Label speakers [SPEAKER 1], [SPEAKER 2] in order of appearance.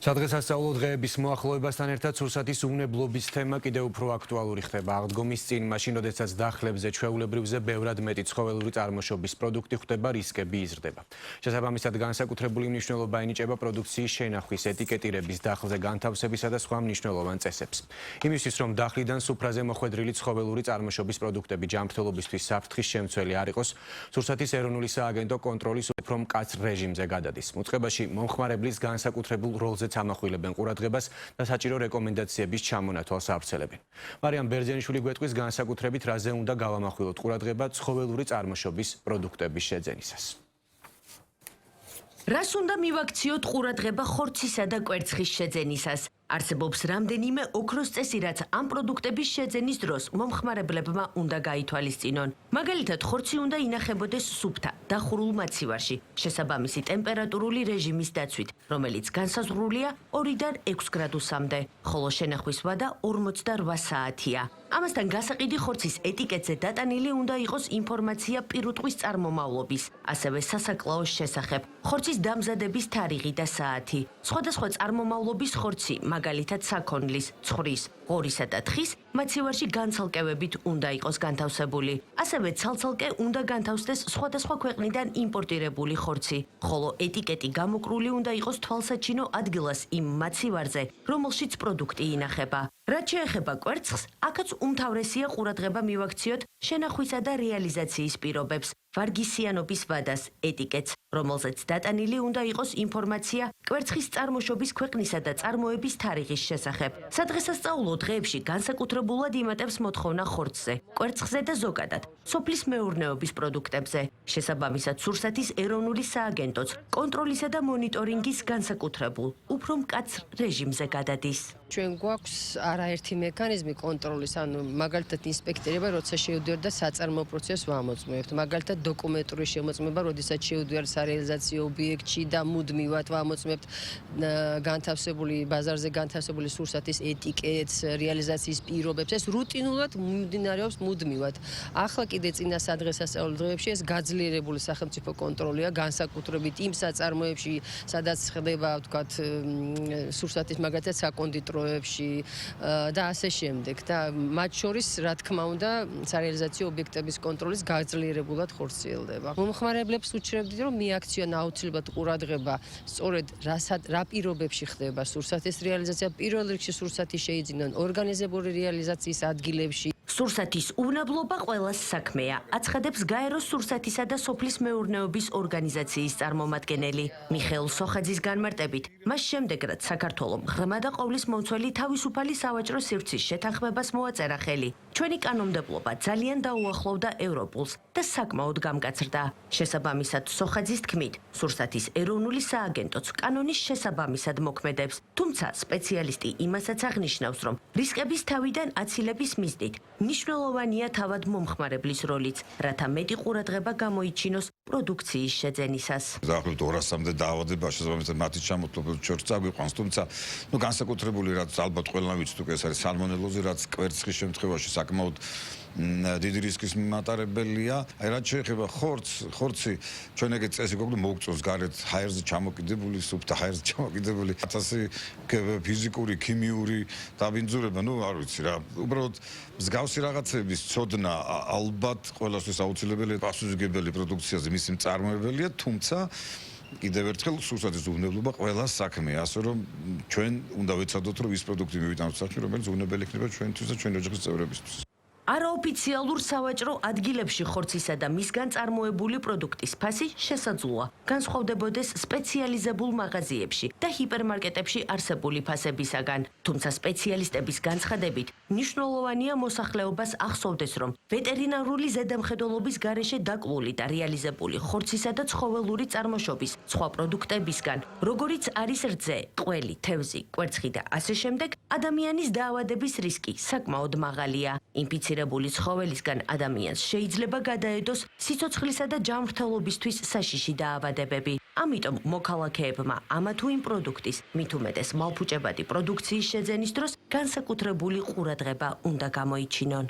[SPEAKER 1] სადღესასწაულო დღეების მოახლოებასთან ერთად სურსათის უვნებლობის თემა კიდევ უფრო აქტუალური ხდება. აღდგომის წინ, მაშინ როდესაც დახლებზე, ჩვეულებრივზე ბევრად მეტი ცხოველური წარმოშობის პროდუქტი ხვდება, რისკები იზრდება. შესაბამისად, განსაკუთრებული მნიშვნელობა ენიჭება პროდუქციის შენახვის, ეტიკეტირების, დახლზე განთავსებისა და სხვა მნიშვნელოვან წესებს. იმისთვის, რომ დახლიდან სუფრაზე მოხვედრილი ცხოველური წარმოშობის პროდუქტები ჯანმრთელობისთვის საფრთხის შემცველი არ იყოს, სურსათის ეროვნული სააგენტო კონტროლის უფრო მკაცრ რეჟიმზე გადადის. მოწყებაში მომხმარებლის განსაკუთრებულ როლზე ამახვილებენ ყურადღებას და საჭირო რეკომენდაციების ჩამონათვალს ავრცელებენ. მარიამ ბერძენიშვილი გვეტყვის განსაკუთრებით რაზე უნდა გავამახვილოთ ყურადღება ცხოველური წარმოშობის პროდუქტების შეძენისას.
[SPEAKER 2] რას უნდა მივაქციოთ ყურადღება ხორცისა და კვერცხის შეძენისას? არსებობს რამდენიმე ოქროს წესი, რაც ამ პროდუქტების შეძენის დროს მომხმარებლებმა უნდა გაითვალისწინონ. მაგალითად, ხორცი უნდა ინახებოდეს სუფთა, დახურულ მაცივარში, შესაბამისი ტემპერატურული რეჟიმის დაცვით, რომელიც განსაზღვრულია 2-დან 6 გრადუსამდე, ხოლო შენახვის ვადა 48 საათია. ამასთან გასაყიდი ხორცის ეტიკეტზე დატანილი უნდა იყოს ინფორმაცია პირუტყვის წარმომავლობის, ასევე სასაკლაოს შესახებ, ხორცის დამზადების თარიღი და საათი. სხვადასხვა წარმომავლობის ხორცი, მაგალითად საქონლის, ცხვრის, ღორისა და თხის მაცივარში განცალკევებით უნდა იყოს განთავსებული. ასევე ცალცალკე უნდა განთავსდეს სხვადასხვა ქვეყნიდან იმპორტირებული ხორცი, ხოლო ეტიკეტი გამოკრული უნდა იყოს თვალსაჩინო ადგილას იმ მაცივარზე, რომელშიც პროდუქტი ინახება. რაც შეეხება კვერცხს, აქაც უმთავრესია ყურადღება მივაქციოთ შენახვისა და რეალიზაციის პირობებს, ვარგისიანობის ვადას, ეტიკეტს, რომელზეც დატანილი უნდა იყოს ინფორმაცია კვერცხის წარმოშობის ქვეყნისა და წარმოების თარიღის შესახებ. სადღესასწაულო დღეებში განსაკუთრებულად იმატებს მოთხოვნა ხორცზე, კვერცხზე და ზოგადად სოფლის მეურნეობის პროდუქტებზე. შესაბამისად, სურსათის ეროვნული სააგენტოც კონტროლისა და მონიტორინგის განსაკუთრებულ, უფრო მკაცრ რეჟიმზე გადადის.
[SPEAKER 3] ჩვენ გვაქვს არაერთი მექანიზმი კონტროლის, ანუ მაგალითად ინსპექტორება, როცა შევდივართ და საწარმოო პროცესს ვამოწმებთ. მაგალითად დოკუმენტური შემოწმება, როდესაც შევდივართ სარეალიზაციო ობიექტში და მუდმივად ვამოწმებთ განთავსებული ბაზარზე განთავსებული სურსათის ეტიკეტს, რეალიზაციის პირობებს. ეს რუტინულად მიმდინარეობს მუდმივად. ახლა კიდე წინა სადღესასწაულო დღეებში ეს გაძლიერებული სახელმწიფო კონტროლია, განსაკუთრებით იმ საწარმოებში, სადაც ხდება, ვთქვათ, სურსათის მაგალითად საკონდიტროებში და ასე შემდეგ. და მათ შორის, რა თქმა უნდა, სარეალიზაციო ობიექტების კონტროლის გაძლიერებულად ხორციელდება. მომხმარებლებს უჩვენებთ, რომ მიაქციონ აუცილებლად ყურადღება, სწორედ რა პირობებში ხდება სურსათის რეალიზაცია. პირველ რიგში სურსათი შეიძინონ ორგანიზებული რეალიზაციის ადგილებში.
[SPEAKER 2] სურსათის უვნებლობა ყველას საქმეა, აცხადებს გაეროს სურსათისა და სოფლის მეურნეობის ორგანიზაციის წარმომადგენელი მიხეილ სოხაძის განმარტებით. მას შემდეგ, რაც საქართველომ ღრმა და ყოვლის მომცველი თავისუფალი სავაჭრო სივრცის შეთანხმებას მოაწერა ხელი, ჩვენი კანონმდებლობა ძალიან დაუახლოვდა ევროპულს და საკმაოდ გამკაცრდა. შესაბამისად, სოხაძის თქმით, სურსათის ეროვნული სააგენტოც კანონის შესაბამისად მოქმედებს, თუმცა სპეციალისტი იმასაც აღნიშნავს, რომ რისკების თავიდან აცილების მიზნით მნიშვნელოვანია თავად მომხმარებლის როლიც, რათა მეტი ყურადღება გამოიჩინოს პროდუქციის შეძენისას.
[SPEAKER 4] დაახლოებით 200-მდე დაავადება შესაბამისად მათი ჩამოთვლილ შორს წაგვიყვანს, თუმცა განსაკუთრებული რაც ალბათ ყველამ ვიცით უკვე ეს არის სალმონელოზი, რაც კვერცხის შემთხვევაში საკმაოდ დიდი რისკის მიმატარებელია. აი რაც შეეხება ხორცი, ჩვენ ეგეთ წესი გვაქვს, მოგწონს გარეთ ჰაერზე ჩამოკიდებული, სუფთა ჰაერზე ჩამოკიდებული 1000 ფიზიკური, ქიმიური დაბინძურება, არ ვიცი რა. უბრალოდ მსგავსი რაღაცების ცოდნა ალბათ ყველასთვის აუცილებელია პასუხისმგებელი პროდუქციაზე მისი მწარმოებელია, თუმცა კიდევ ერთხელ სურსათის უვნებლობა ყველა საქმეა, ასე რომ ჩვენ უნდა ვეცადოთ, რომ ის პროდუქტი მივიტანოთ სახში, რომელიც უვნებელი იქნება ჩვენთვის და ჩვენი ოჯახის წევრებისთვის.
[SPEAKER 2] არაოფიციალურ სავაჭრო ადგილებში ხორცისა და მისგან წარმოებული პროდუქტის ფასი შესაძლოა განსხვავდებოდეს სპეციალიზებულ მაღაზიებში და ჰიპერმარკეტებში არსებული ფასებისაგან. თუმცა სპეციალისტების განცხადებით, მნიშვნელოვანია მოსახლეობას ახსოვდეს, რომ ვეტერინარული ზედამხედველობის გარეშე დაკლული და რეალიზებული ხორცისა და ცხოველური წარმოშობის სხვა პროდუქტებისგან, როგორიც არის რძე, ყველი, თევზი, კვერცხი და ასე შემდეგ, ადამიანის დაავადების რისკი საკმაოდ მაღალია. ინფიცირებული ცხოველისგან ადამიანს შეიძლება გადაედოს სიცოცხლისა და ჯანმრთელობისთვის საშიში დაავადებები. ამიტომ მოქალაქეებმა ამა თუ იმ პროდუქტის, მით უმეტეს მალფუჭებადი პროდუქციის შეძენის დროს განსაკუთრებული ყურადღება უნდა გამოიჩინონ.